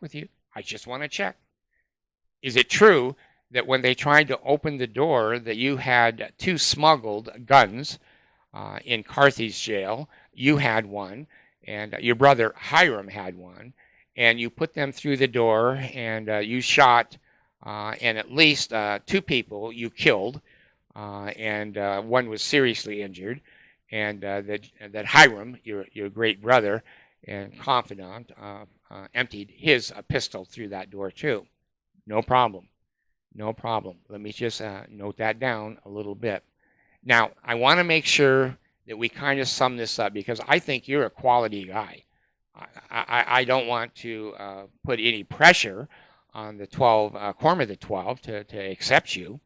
with you. I just want to check. Is it true that when they tried to open the door that you had 2 smuggled guns in Carthage jail? You had one, and your brother Hiram had one, and you put them through the door, and you shot, and at least 2 people you killed, and one was seriously injured, and that Hiram, your great brother and confidant, emptied his pistol through that door too. No problem. No problem. Let me just note that down a little bit. Now, I want to make sure that we kind of sum this up because I think you're a quality guy. I don't want to put any pressure on the 12, quorum of the 12 to accept you,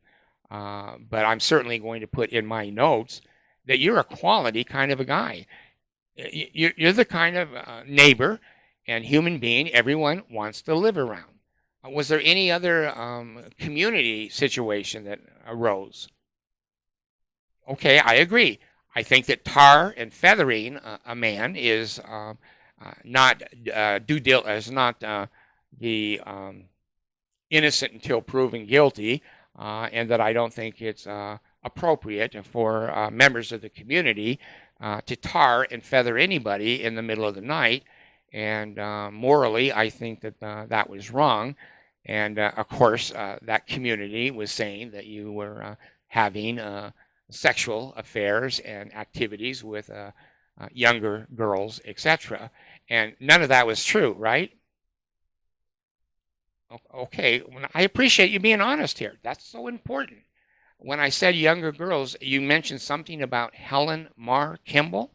but I'm certainly going to put in my notes that you're a quality kind of a guy. You're the kind of neighbor and human being everyone wants to live around. Was there any other community situation that arose? Okay, I agree. I think that tar and feathering a man is not is not the innocent until proven guilty, and that I don't think it's appropriate for members of the community to tar and feather anybody in the middle of the night. And morally, I think that that was wrong. And of course, that community was saying that you were having sexual affairs and activities with younger girls, etc. And none of that was true, right? Okay, I appreciate you being honest here. That's so important. When I said younger girls, you mentioned something about Helen Mar Kimball.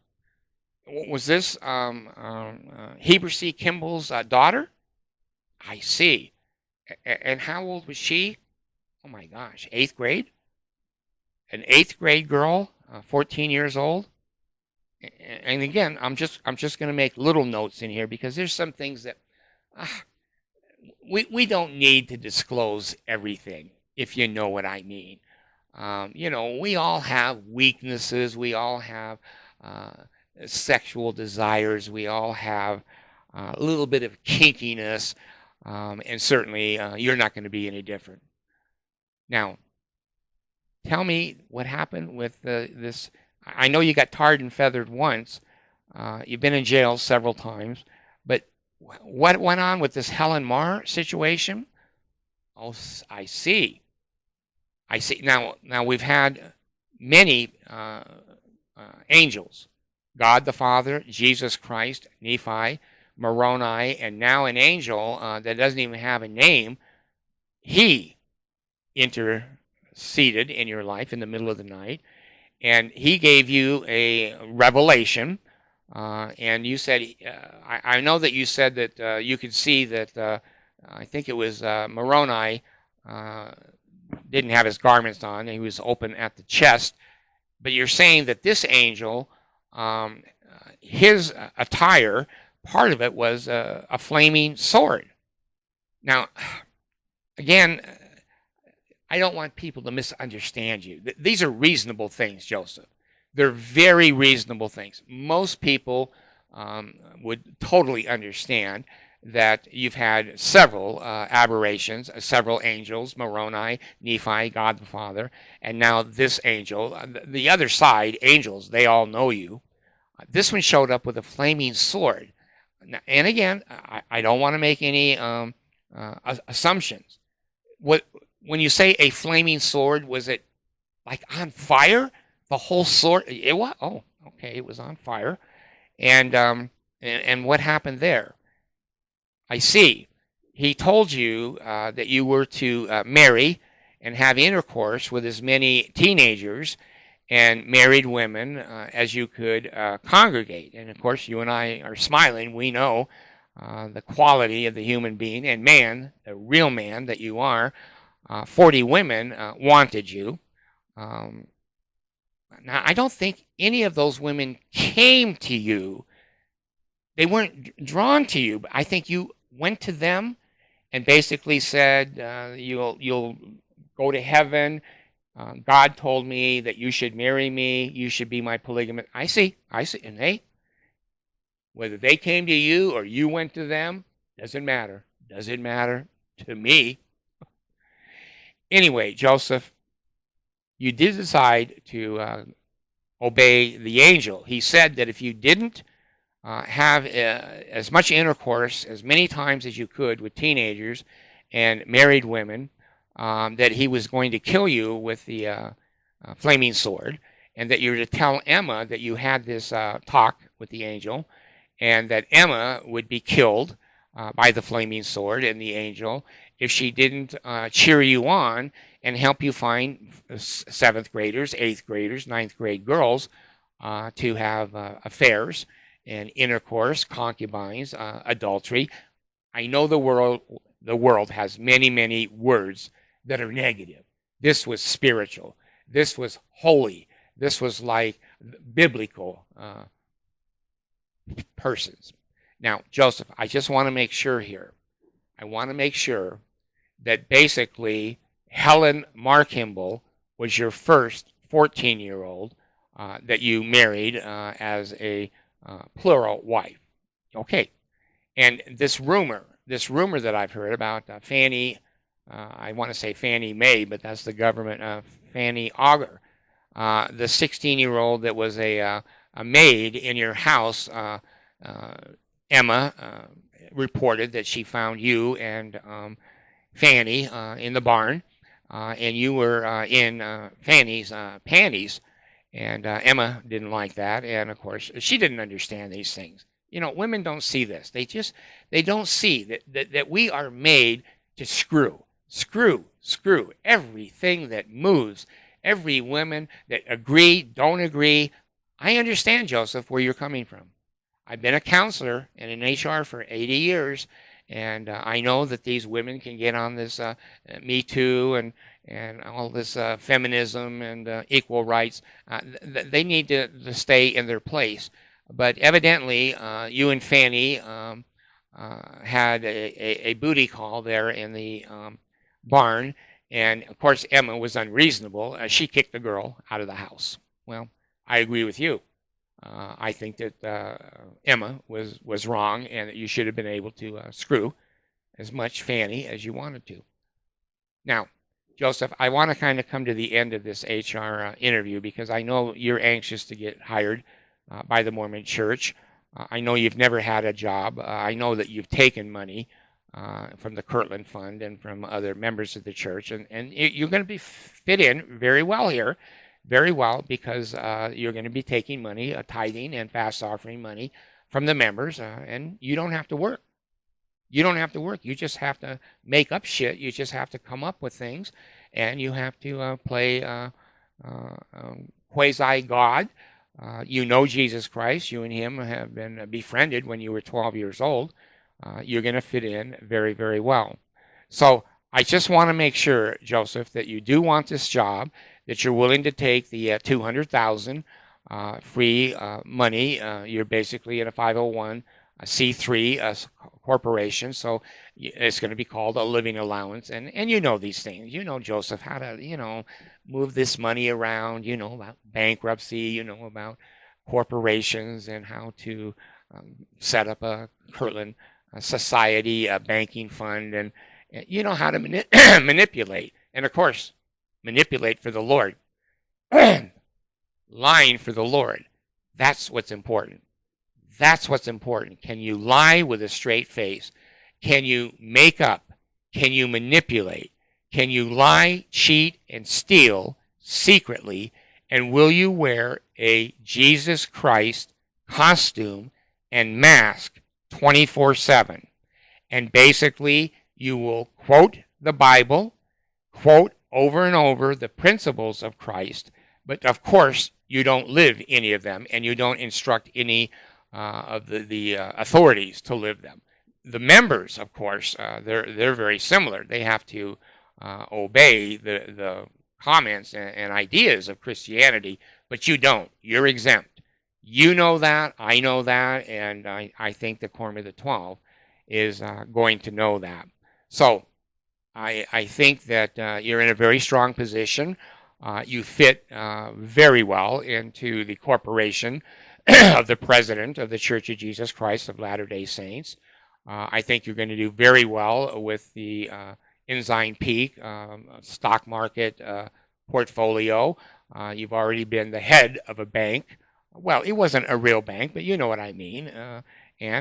Was this Heber C. Kimball's daughter? I see. And how old was she? Oh my gosh, 8th grade? An 8th grade girl, 14 years old? And again, I'm just going to make little notes in here because there's some things that we don't need to disclose everything, if you know what I mean. We all have weaknesses. We all have sexual desires. We all have a little bit of kinkiness. And certainly you're not going to be any different. Now, tell me what happened with this. I know you got tarred and feathered once. You've been in jail several times. But what went on with this Helen Mar situation? Oh, I see. I see. Now we've had many angels. God the Father, Jesus Christ, Nephi, Moroni, and now an angel that doesn't even have a name. He interceded in your life in the middle of the night, and he gave you a revelation. And you said, I know that you said that you could see that, I think it was Moroni didn't have his garments on. He was open at the chest. But you're saying that this angel, his attire, part of it was a flaming sword. Now, again, I don't want people to misunderstand you. These are reasonable things, Joseph. They're very reasonable things. Most people would totally understand that you've had several aberrations, several angels, Moroni, Nephi, God the Father, and now this angel. The other side, angels, they all know you. This one showed up with a flaming sword. And again, I don't want to make any assumptions. When you say a flaming sword, was it like on fire? The whole sword? It was. Oh, okay, it was on fire. And what happened there? I see. He told you that you were to marry and have intercourse with as many teenagers and married women as you could congregate. And of course, you and I are smiling. We know the quality of the human being and man, the real man that you are. 40 women wanted you. Now, I don't think any of those women came to you. They weren't drawn to you. But I think you went to them and basically said, you'll go to heaven. God told me that you should marry me. You should be my polygamist. I see. And whether they came to you or you went to them, doesn't matter. Does it matter? To me. Anyway, Joseph, you did decide to obey the angel. He said that if you didn't have as much intercourse as many times as you could with teenagers and married women, that he was going to kill you with the flaming sword, and that you were to tell Emma that you had this talk with the angel, and that Emma would be killed by the flaming sword and the angel if she didn't cheer you on and help you find 7th graders, 8th graders, 9th grade girls to have affairs and intercourse, concubines, adultery. I know the world has many, many words that are negative. This was spiritual. This was holy. This was like biblical persons. Now, Joseph, I just want to make sure here. I want to make sure that basically Helen Markimble was your first 14-year-old that you married as a plural wife. Okay. And this rumor that I've heard about Fannie, I want to say Fannie Mae, but that's the government, Fannie Auger, the 16-year-old that was a maid in your house, Emma, reported that she found you and Fannie in the barn, and you were in Fannie's panties, and Emma didn't like that, and of course she didn't understand these things. You know, women don't see this. They don't see that we are made to screw everything that moves. Every woman that agree, don't agree. I understand, Joseph, where you're coming from. I've been a counselor and in HR for 80 years, and I know that these women can get on this Me Too and all this feminism and equal rights. They need to stay in their place. But evidently, you and Fannie had a booty call there in the barn, and of course Emma was unreasonable. She kicked the girl out of the house. Well, I agree with you. I think that Emma was wrong, and that you should have been able to screw as much Fannie as you wanted to. Now, Joseph, I want to kind of come to the end of this HR interview because I know you're anxious to get hired by the Mormon Church. I know you've never had a job. I know that you've taken money from the Kirtland Fund and from other members of the church, and you're going to fit in very well here, very well, because you're going to be taking money, tithing and fast offering money from the members, and you don't have to work. You don't have to work. You just have to make up shit. You just have to come up with things, and you have to play quasi-God. You know Jesus Christ. You and him have been befriended when you were 12 years old. You're going to fit in very, very well. So I just want to make sure, Joseph, that you do want this job, that you're willing to take the $200,000 free money. You're basically in a 501c3 corporation, so it's going to be called a living allowance. And you know these things. You know, Joseph, how to, move this money around. You know about bankruptcy. You know about corporations and how to set up a Kirtland society, a banking fund, and you know how to manipulate. And of course, manipulate for the Lord. Lying for the Lord. That's what's important. That's what's important. Can you lie with a straight face? Can you make up? Can you manipulate? Can you lie, cheat, and steal secretly? And will you wear a Jesus Christ costume and mask 24/7? And basically, you will quote the Bible, quote over and over the principles of Christ, but of course, you don't live any of them, and you don't instruct any of the authorities to live them. The members, of course, they're very similar. They have to obey the comments and ideas of Christianity, but you don't. You're exempt. You know that, I know that, and I think the Quorum of the 12 is going to know that. So I think that you're in a very strong position. You fit very well into the corporation of the president of the Church of Jesus Christ of Latter-day Saints. I think you're going to do very well with the Ensign Peak stock market portfolio. You've already been the head of a bank. Well, it wasn't a real bank, but you know what I mean. I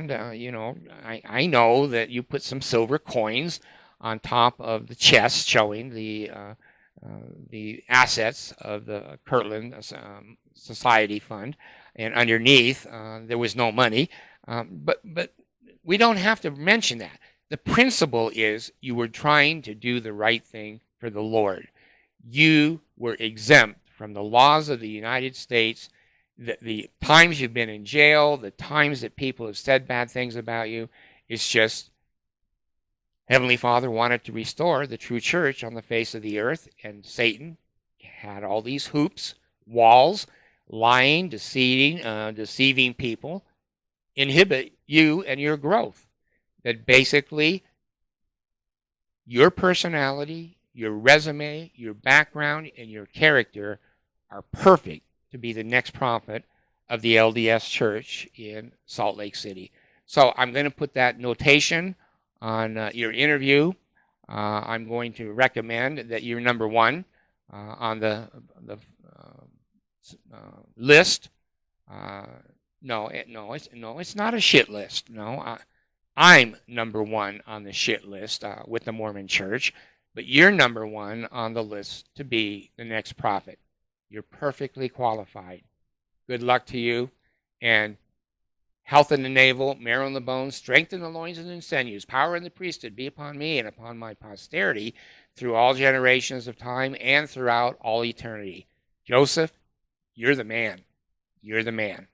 know that you put some silver coins on top of the chest showing the assets of the Kirtland Society Fund, and underneath there was no money. But we don't have to mention that. The principle is you were trying to do the right thing for the Lord. You were exempt from the laws of the United States. The times you've been in jail, the times that people have said bad things about you, it's just Heavenly Father wanted to restore the true church on the face of the earth, and Satan had all these hoops, walls, lying, deceiving people, inhibit you and your growth. That basically your personality, your resume, your background, and your character are perfect to be the next prophet of the LDS Church in Salt Lake City. So I'm going to put that notation on your interview. I'm going to recommend that you're number one on the list. No, it's not a shit list. No, I'm number one on the shit list with the Mormon Church, but you're number one on the list to be the next prophet. You're perfectly qualified. Good luck to you, and health in the navel, marrow in the bones, strength in the loins and in sinews, power in the priesthood be upon me and upon my posterity through all generations of time and throughout all eternity. Joseph, you're the man. You're the man.